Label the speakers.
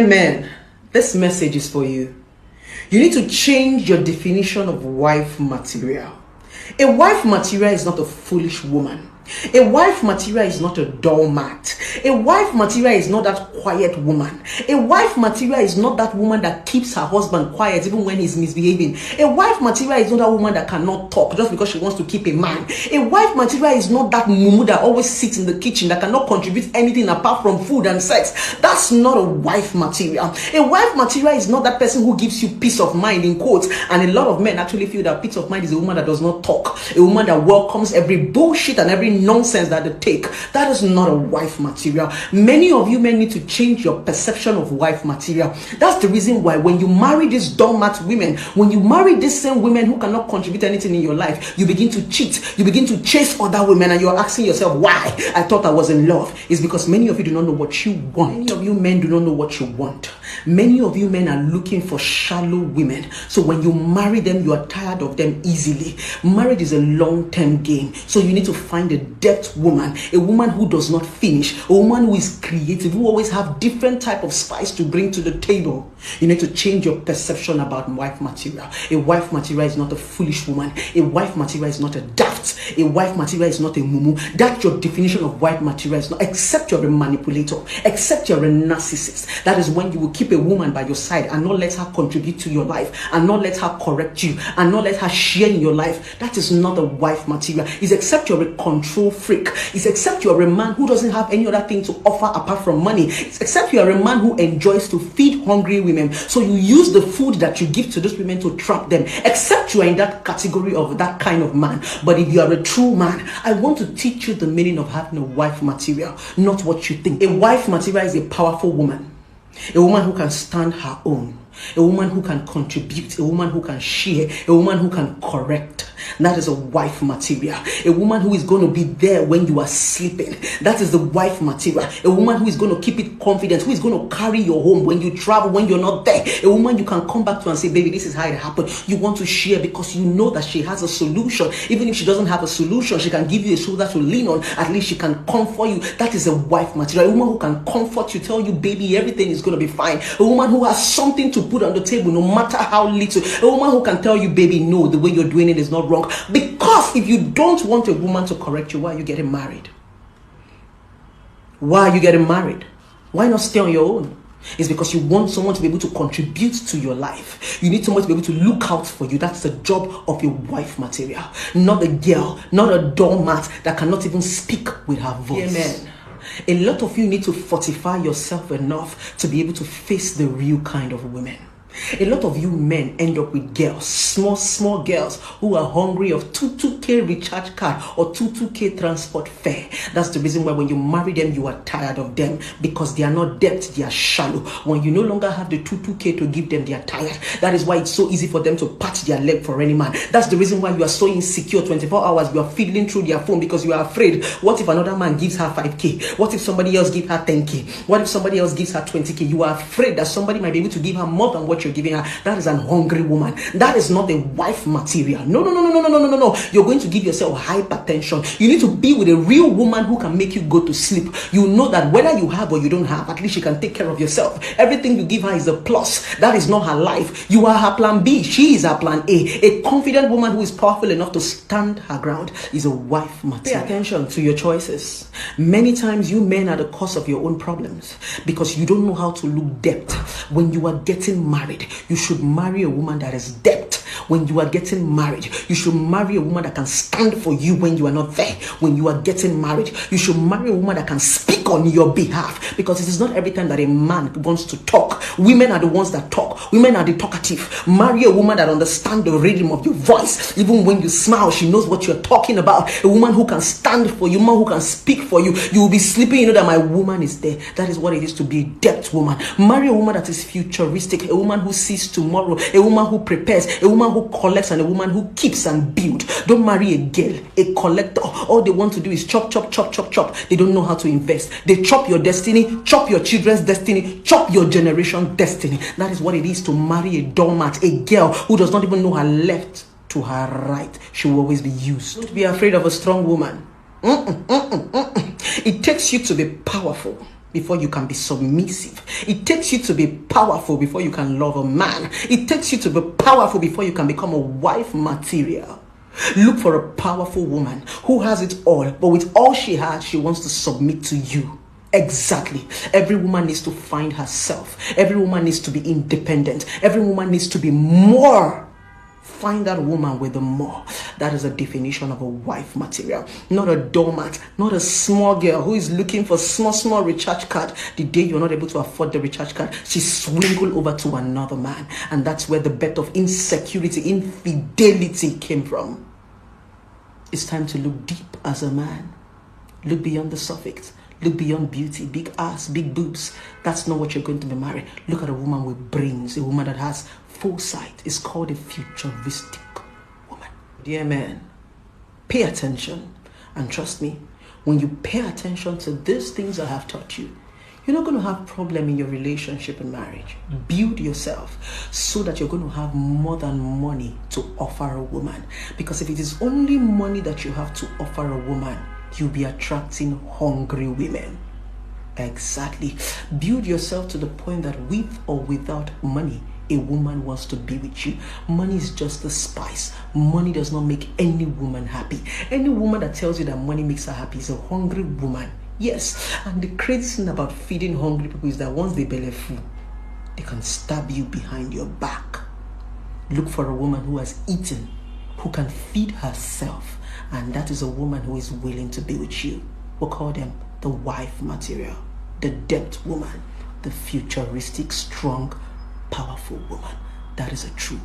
Speaker 1: Amen. This message is for you. You need to change your definition of wife material. A wife material is not a foolish woman. A wife material is not a doormat. A wife material is not that quiet woman. A wife material is not that woman that keeps her husband quiet even when he's misbehaving. A wife material is not that woman that cannot talk just because she wants to keep a man. A wife material is not that mumu that always sits in the kitchen that cannot contribute anything apart from food and sex. That's not a wife material. A wife material is not that person who gives you peace of mind in quotes. And a lot of men actually feel that peace of mind is a woman that does not talk. A woman that welcomes every bullshit and every nonsense that they take. That is not a wife material. Many of you men need to change your perception of wife material. That's the reason why when you marry these doormat women, when you marry these same women who cannot contribute anything in your life, you begin to cheat, you begin to chase other women, and you're asking yourself, why? I thought I was in love. It's because many of you do not know what you want. Many of you men do not know what you want. Many of you men are looking for shallow women. So when you marry them, you are tired of them easily. Marriage is a long-term game. So you need to find a depth woman, a woman who does not finish, a woman who is creative, who always have different type of spice to bring to the table. You need to change your perception about wife material. A wife material is not a foolish woman. A wife material is not a daft. A wife material is not a mumu. That's your definition of wife material. Is not, except you're a manipulator, except you're a narcissist. That is when you will keep a woman by your side and not let her contribute to your life, and not let her correct you, and not let her share in your life. That is not a wife material. It's except you're a control freak. It's except you're a man who doesn't have any other thing to offer apart from money. It's except you're a man who enjoys to feed hungry women. So you use the food that you give to those women to trap them. Except you are in that category of that kind of man. But if you are a true man, I want to teach you the meaning of having a wife material, not what you think. A wife material is a powerful woman. A woman who can stand her own. A woman who can contribute. A woman who can share. A woman who can correct. That is a wife material. A woman who is going to be there when you are sleeping. That is the wife material. A woman who is going to keep it confident, who is going to carry your home when you travel, when you're not there. A woman you can come back to and say, baby, this is how it happened. You want to share because you know that she has a solution. Even if she doesn't have a solution, she can give you a shoulder to lean on. At least she can comfort you. That is a wife material. A woman who can comfort you, tell you, baby, everything is going to be fine. A woman who has something to put on the table, no matter how little. A woman who can tell you, baby, no, the way you're doing it is not wrong. Because if you don't want a woman to correct you, why are you getting married? Why are you getting married? Why not stay on your own? It's because you want someone to be able to contribute to your life. You need someone to be able to look out for you. That's the job of your wife material. Not a girl, not a doormat that cannot even speak with her voice. Amen. A lot of you need to fortify yourself enough to be able to face the real kind of women. A lot of you men end up with girls, small girls who are hungry of 2k recharge card or 2k transport fare. That's the reason why when you marry them, you are tired of them, because they are not depth, they are shallow. When you no longer have the 2k to give them, they are tired. That is why it's so easy for them to patch their leg for any man. That's the reason why you are so insecure 24 hours. You are fiddling through their phone because you are afraid. What if another man gives her 5k? What if somebody else gives her 10k? What if somebody else gives her 20k? You are afraid that somebody might be able to give her more than what you're giving her. That is an hungry woman. That is not a wife material. No. You're going to give yourself hypertension. You need to be with a real woman who can make you go to sleep. You know that whether you have or you don't have, at least she can take care of yourself. Everything you give her is a plus. That is not her life. You are her plan B. She is her plan A. A confident woman who is powerful enough to stand her ground is a wife material. Pay attention to your choices. Many times you men are the cause of your own problems because you don't know how to look depth. When you are getting married, you should marry a woman that is depth. When you are getting married, you should marry a woman that can stand for you when you are not there. When you are getting married, you should marry a woman that can speak on your behalf, because it is not every time that a man wants to talk. Women are the ones that talk. Women are the talkative. Marry a woman that understands the rhythm of your voice. Even when you smile, she knows what you're talking about. A woman who can stand for you, a woman who can speak for you. You will be sleeping, you know that my woman is there. That is what it is to be a depth woman. Marry a woman that is futuristic, a woman who sees tomorrow, a woman who prepares, a woman who collects, and a woman who keeps and builds. Don't marry a girl, a collector. All they want to do is chop. They don't know how to invest. They chop your destiny, chop your children's destiny, chop your generation destiny. That is what it is to marry a doormat, a girl who does not even know her left to her right. She will always be used. Don't be afraid of a strong woman. It takes you to be powerful. before you can be submissive. It takes you to be powerful before you can love a man. It takes you to be powerful before you can become a wife material. Look for a powerful woman who has it all, but with all she has, she wants to submit to you. Exactly. Every woman needs to find herself. Every woman needs to be independent. Every woman needs to be more. Find that woman with the more. That is a definition of a wife material. Not a doormat, not a small girl who is looking for small recharge card. The day you're not able to afford the recharge card, she swingle over to another man. And that's where the bet of insecurity, infidelity came from. It's time to look deep as a man. Look beyond the suffix. Look beyond beauty, big ass, big boobs. That's not what you're going to be married. Look at a woman with brains, a woman that has foresight. It's called a futuristic woman. Dear man, pay attention. And trust me, when you pay attention to these things I have taught you, you're not going to have problem in your relationship and marriage. Build yourself so that you're going to have more than money to offer a woman. Because if it is only money that you have to offer a woman, you'll be attracting hungry women. Exactly. Build yourself to the point that with or without money, a woman wants to be with you. Money is just the spice. Money does not make any woman happy. Any woman that tells you that money makes her happy is a hungry woman. Yes. And the crazy thing about feeding hungry people is that once they belly full, they can stab you behind your back. Look for a woman who has eaten, who can feed herself. And that is a woman who is willing to be with you. We'll call them the wife material, the depth woman, the futuristic, strong, powerful woman. That is a true